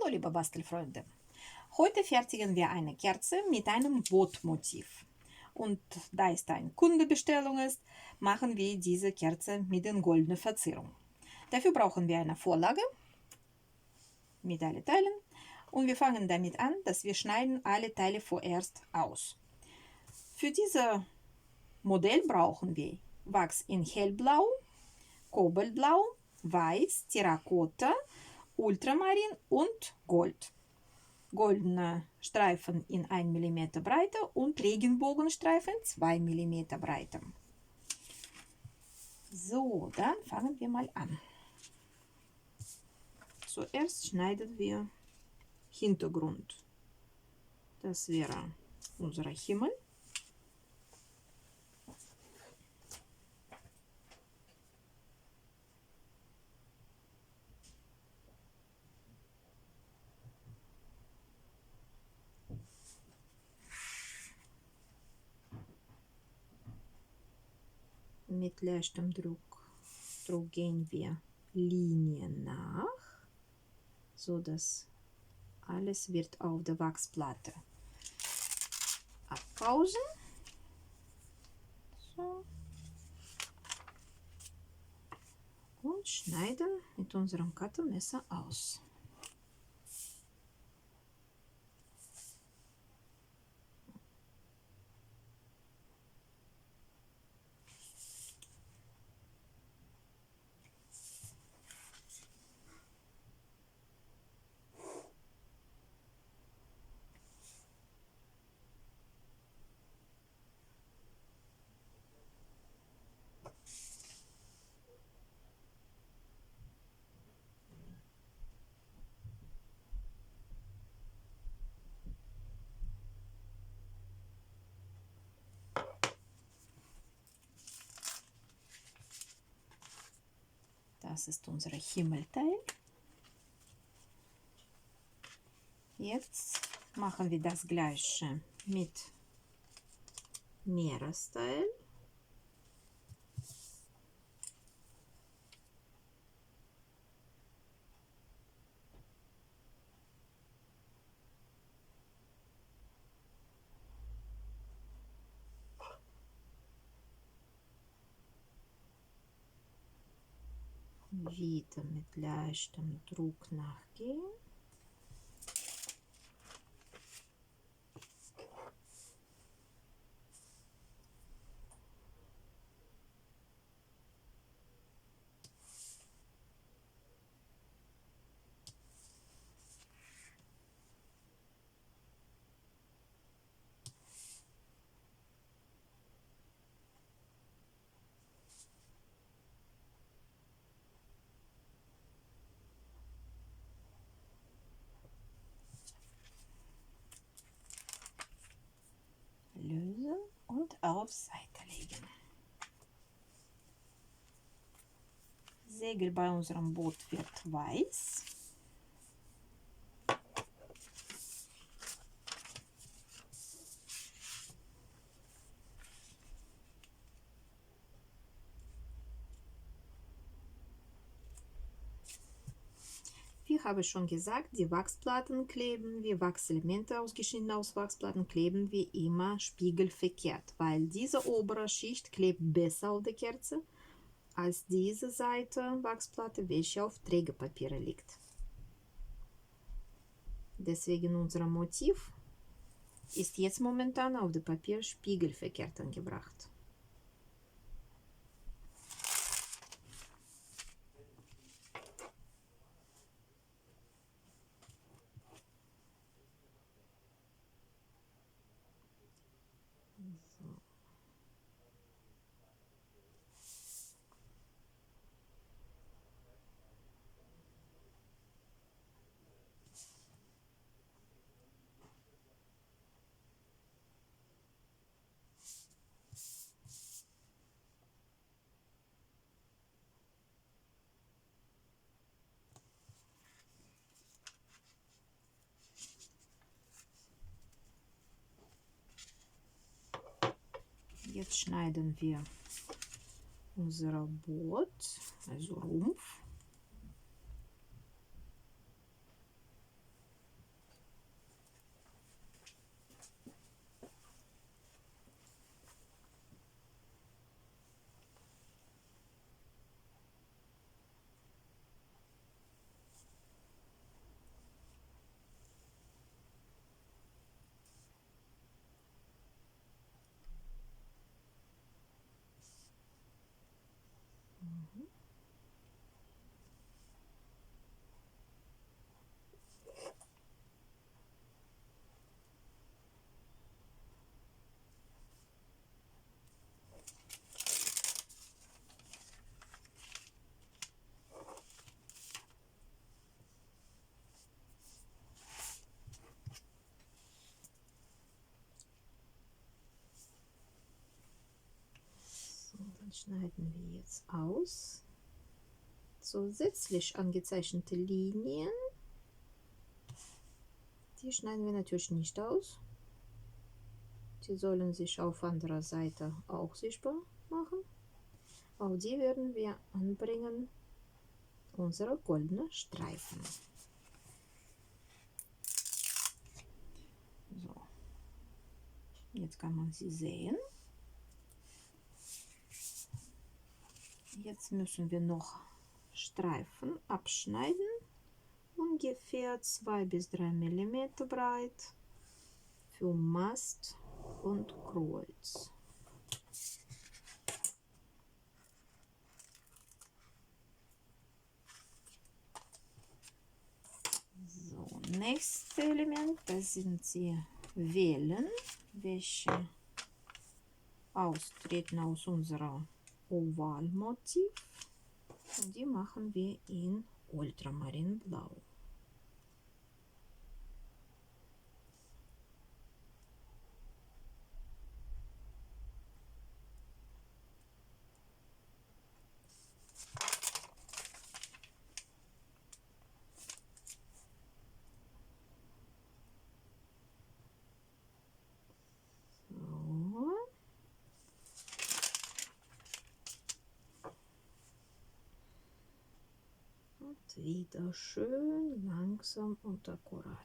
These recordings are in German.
Hallo liebe Bastelfreunde, heute fertigen wir eine Kerze mit einem Bootmotiv. Und da es eine Kundenbestellung ist, machen wir diese Kerze mit den goldenen Verzierungen. Dafür brauchen wir eine Vorlage mit allen Teilen und wir fangen damit an, dass wir schneiden alle Teile vorerst aus. Für dieses Modell brauchen wir Wachs in hellblau, kobaltblau, weiß, Terrakotta, Ultramarin und Gold. Goldene Streifen in 1 mm Breite und Regenbogenstreifen 2 mm Breite. So, dann fangen wir mal an. Zuerst schneiden wir Hintergrund. Das wäre unser Himmel. Mit leichtem Druck gehen wir Linien nach, so dass alles wird auf der Wachsplatte abpausen. So. Und schneiden mit unserem Cuttermesser aus. Das ist unser Himmelteil. Jetzt machen wir das gleiche mit Meeresteil. Wieder mit leichtem Druck nachgehen. Lösen und auf Seite legen. Segel bei unserem Boot wird weiß. Wie habe ich schon gesagt, die Wachsplatten kleben wir, Wachselemente ausgeschnitten aus Wachsplatten kleben wir immer spiegelverkehrt, weil diese obere Schicht klebt besser auf der Kerze als diese Seite Wachsplatte, welche auf Trägerpapier liegt. Deswegen unser Motiv ist jetzt momentan auf dem Papier spiegelverkehrt angebracht. Jetzt schneiden wir unser Boot, also Rumpf. schneiden wir jetzt aus. Zusätzlich angezeichnete Linien, die schneiden wir natürlich nicht aus. Die sollen sich auf anderer Seite auch sichtbar machen. Auf die werden wir anbringen unsere goldenen Streifen. So. Jetzt kann man sie sehen. Jetzt müssen wir noch Streifen abschneiden, ungefähr 2 bis 3 mm breit für Mast und Kreuz. So, nächstes Element, das sind die Wellen, welche austreten aus unserem Ovalmotiv. Und die machen wir in Ultramarinblau. So. Und wieder schön langsam und akkurat.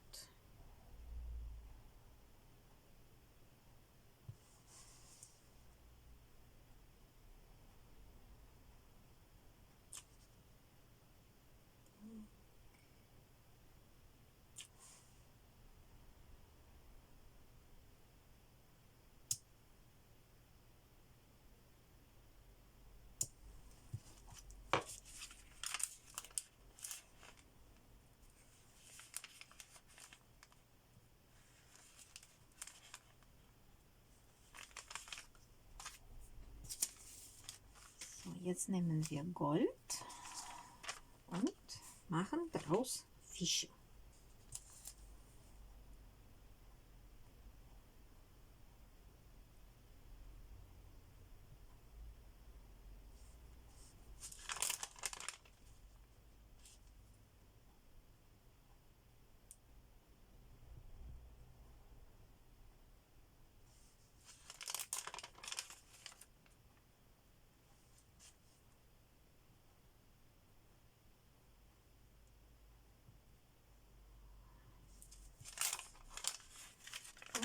So, jetzt nehmen wir Gold und machen daraus Fische.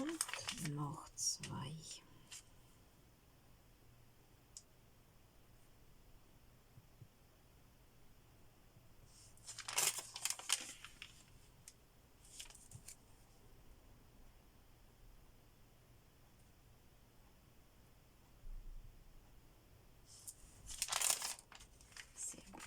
Und noch 2. Sehr gut.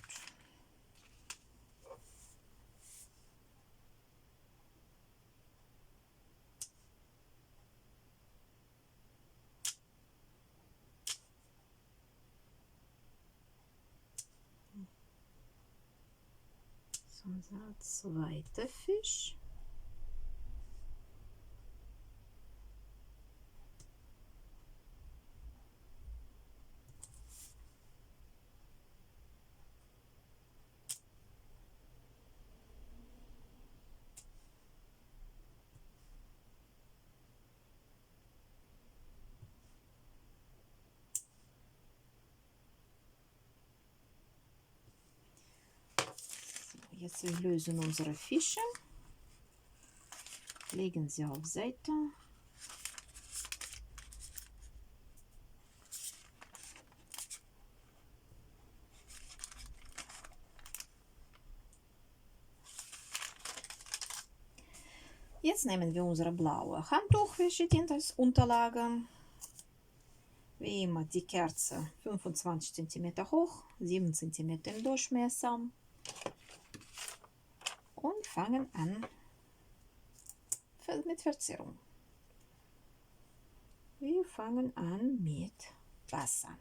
So, unser zweiter Fisch. Jetzt wir lösen unsere Fische, legen sie auf Seite. Jetzt nehmen wir unsere blaue Handtuchwäschetinte als Unterlage. Wie immer die Kerze 25 cm hoch, 7 cm im Durchmesser. Und fangen an mit Verzierung. Wir fangen an mit Wasser.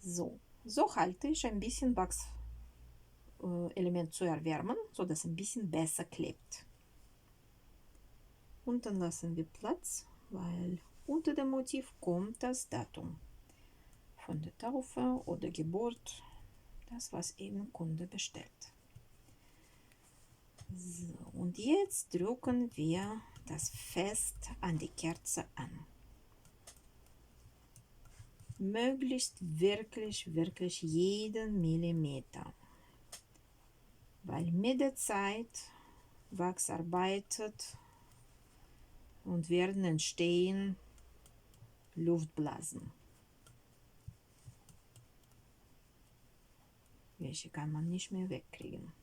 So halte ich ein bisschen Wachselement zu erwärmen, sodass es ein bisschen besser klebt. Und dann lassen wir Platz, weil unter dem Motiv kommt das Datum. von der Taufe oder Geburt, das, was eben Kunde bestellt. So, und jetzt drücken wir das fest an die Kerze an. Möglichst wirklich jeden Millimeter, weil mit der Zeit Wachs arbeitet und werden entstehen Luftblasen. Welche kann man nicht mehr wegkriegen.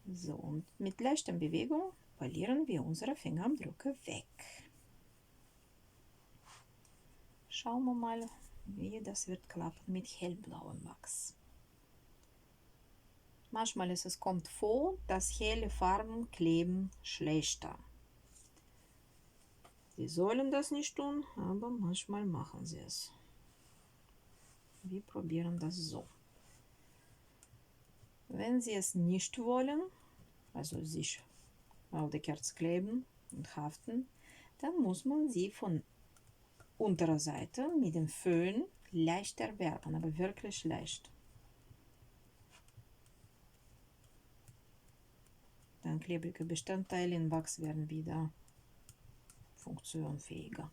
So, und mit leichter Bewegung polieren wir unsere Fingerabdrücke weg. Schauen wir mal, wie das wird klappen mit hellblauem Wachs. Manchmal kommt vor, dass helle Farben kleben schlechter. Sie sollen das nicht tun, aber manchmal machen sie es. Wir probieren das so. Wenn Sie es nicht wollen, also sich auf der Kerze kleben und haften, dann muss man sie von unterer Seite mit dem Föhn leicht erwärmen, aber wirklich leicht. Dann klebrige Bestandteile im Wachs werden wieder funktionsfähiger.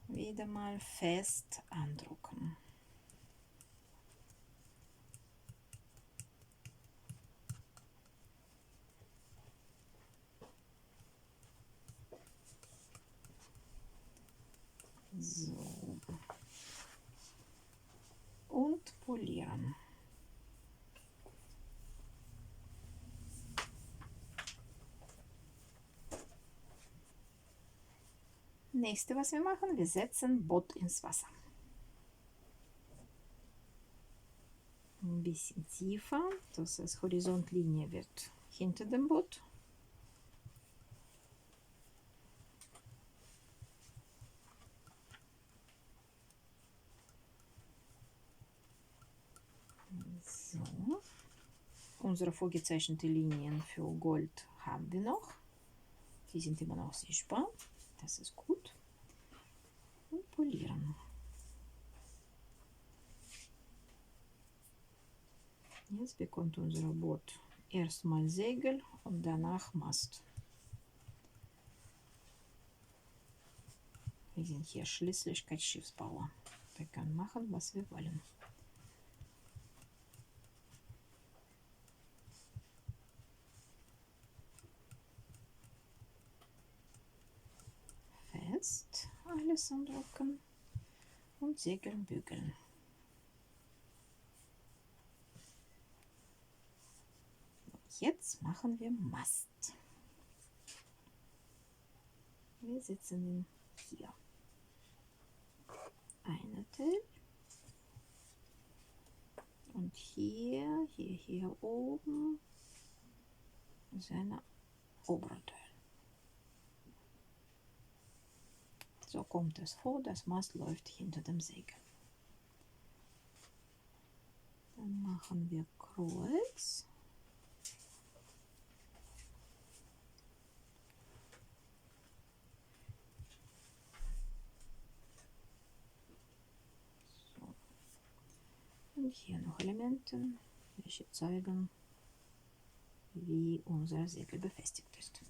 Wieder mal fest andrücken. So. Und polieren. Nächste, was wir machen, wir setzen Bott ins Wasser. Ein bisschen tiefer, dass es Horizontlinie wird hinter dem Bott. So. Unsere vorgezeichneten Linien für Gold haben wir noch. Die sind immer noch sichtbar. Das ist gut. Und polieren. Jetzt bekommt unser Boot erstmal Segel und danach Mast. Wir sind hier schließlich kein Schiffsbauer. Wir können machen, was wir wollen. Fest alles andrücken und Segel bügeln. Jetzt machen wir Mast. Wir setzen ihn hier. Eine Teil. Und hier oben seine obere Teil. So kommt es vor, das Mast läuft hinter dem Segel. Dann machen wir Kreuz. So. Und hier noch Elemente, welche zeigen, wie unser Segel befestigt ist.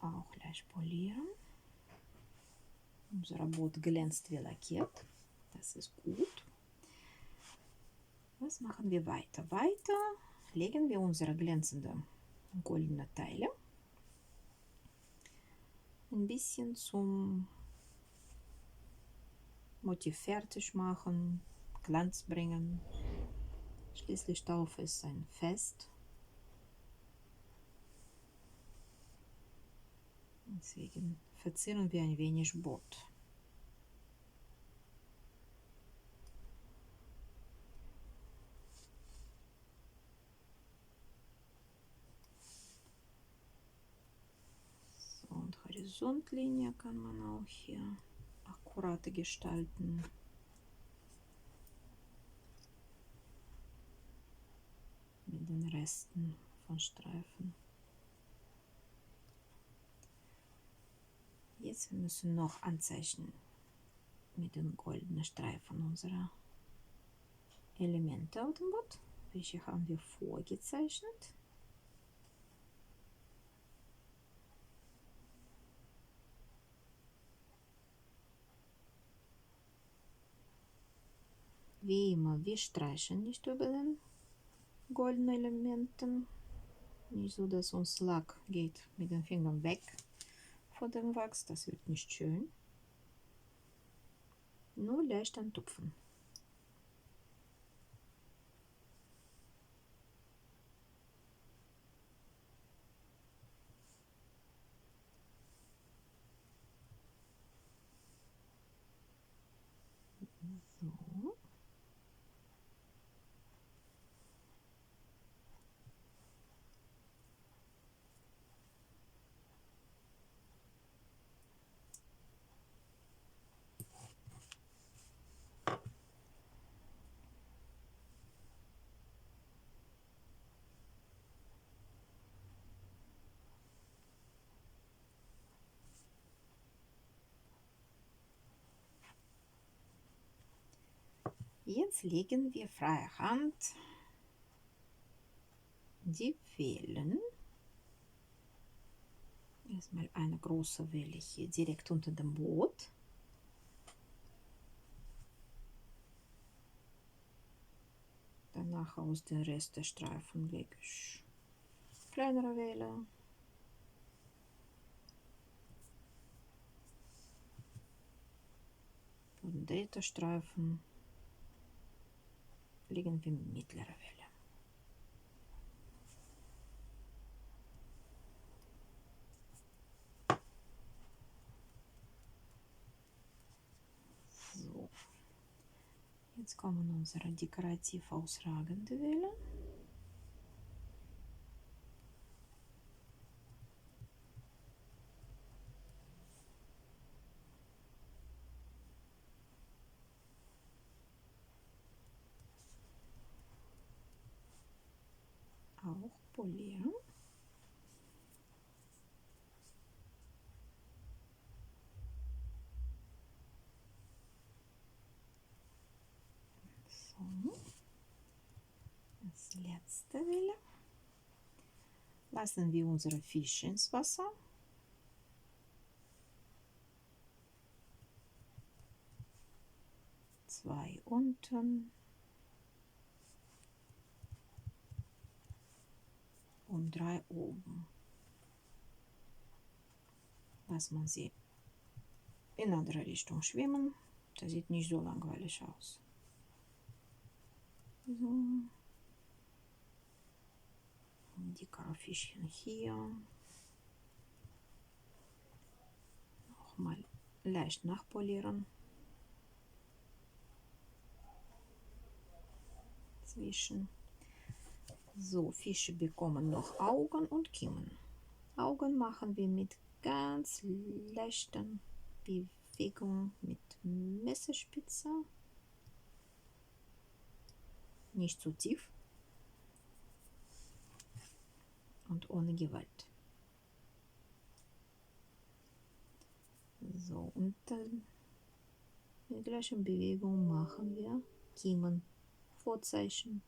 Auch gleich polieren. Unser Boot glänzt wie lackiert. Das ist gut. Was machen wir weiter? Weiter legen wir unsere glänzenden goldenen Teile ein bisschen zum Motiv fertig machen, Glanz bringen. Schließlich Taufe ist ein Fest. Deswegen verzieren wir ein wenig Boot. Horizontlinie kann man auch hier akkurater gestalten. Mit den Resten von Streifen. Jetzt müssen wir noch anzeichnen mit den goldenen Streifen unserer Elemente auf dem Blatt. Welche haben wir vorgezeichnet? Wie immer, wir streichen nicht über den goldenen Elementen. Nicht so, dass uns Lack geht mit den Fingern weg von dem Wachs. Das wird nicht schön. Nur leicht antupfen. So. Jetzt legen wir freie Hand die Wellen. Erstmal eine große Welle hier direkt unter dem Boot. Danach aus dem Rest der Streifen lege ich kleinere Welle. Für den dritten Streifen legen wir mittlere Welle. So. Jetzt kommen unsere dekorativ ausragende Welle. Auch polieren. So. Das letzte Welle. Lassen wir unsere Fische ins Wasser. Zwei unten. Und 3 oben. Lass man sie in andere Richtung schwimmen. Das sieht nicht so langweilig aus. So. Die Karpfchen hier. Nochmal leicht nachpolieren. Zwischen. So, Fische bekommen noch Augen und Kiemen. Augen machen wir mit ganz leichten Bewegungen mit Messerspitze. Nicht zu tief und ohne Gewalt. So, und dann mit gleichen Bewegungen machen wir Kiemen vorzeichnen.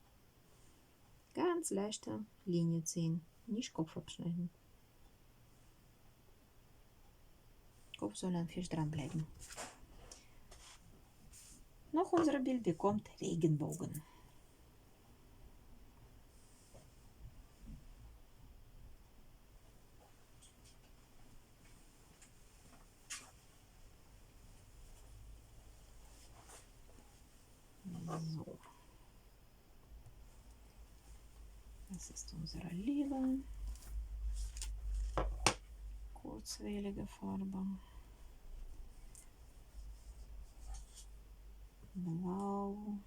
Ganz leichte Linie ziehen, nicht Kopf abschneiden. Kopf soll am Fisch dranbleiben. Noch unser Bild bekommt Regenbogen. So. Das ist unsere lila, kurzwellige Farbe. Blau.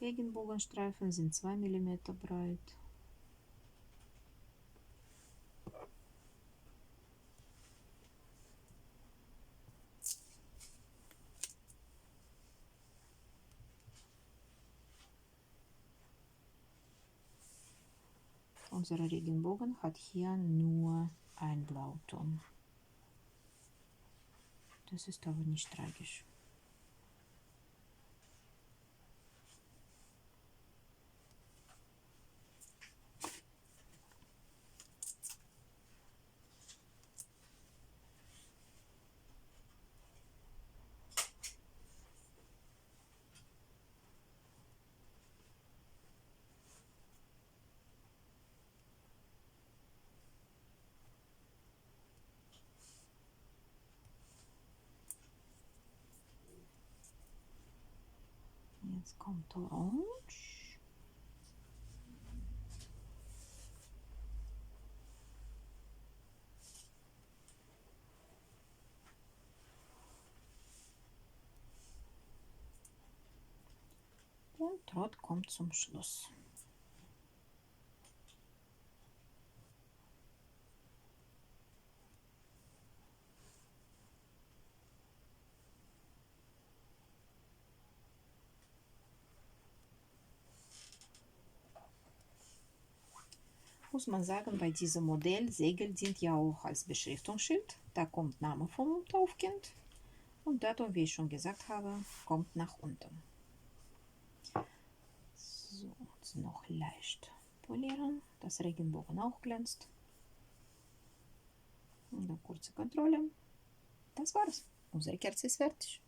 Regenbogenstreifen sind 2 mm breit. Unser Regenbogen hat hier nur ein Blauton. Das ist aber nicht tragisch. Jetzt kommt Orange. Und Rot kommt zum Schluss. Muss man sagen, bei diesem Modell, Segel dient ja auch als Beschriftungsschild. Da kommt Name vom Taufkind und Datum, wie ich schon gesagt habe, kommt nach unten. So, jetzt noch leicht polieren, dass Regenbogen auch glänzt. Und dann kurze Kontrolle. Das war's. Unsere Kerze ist fertig.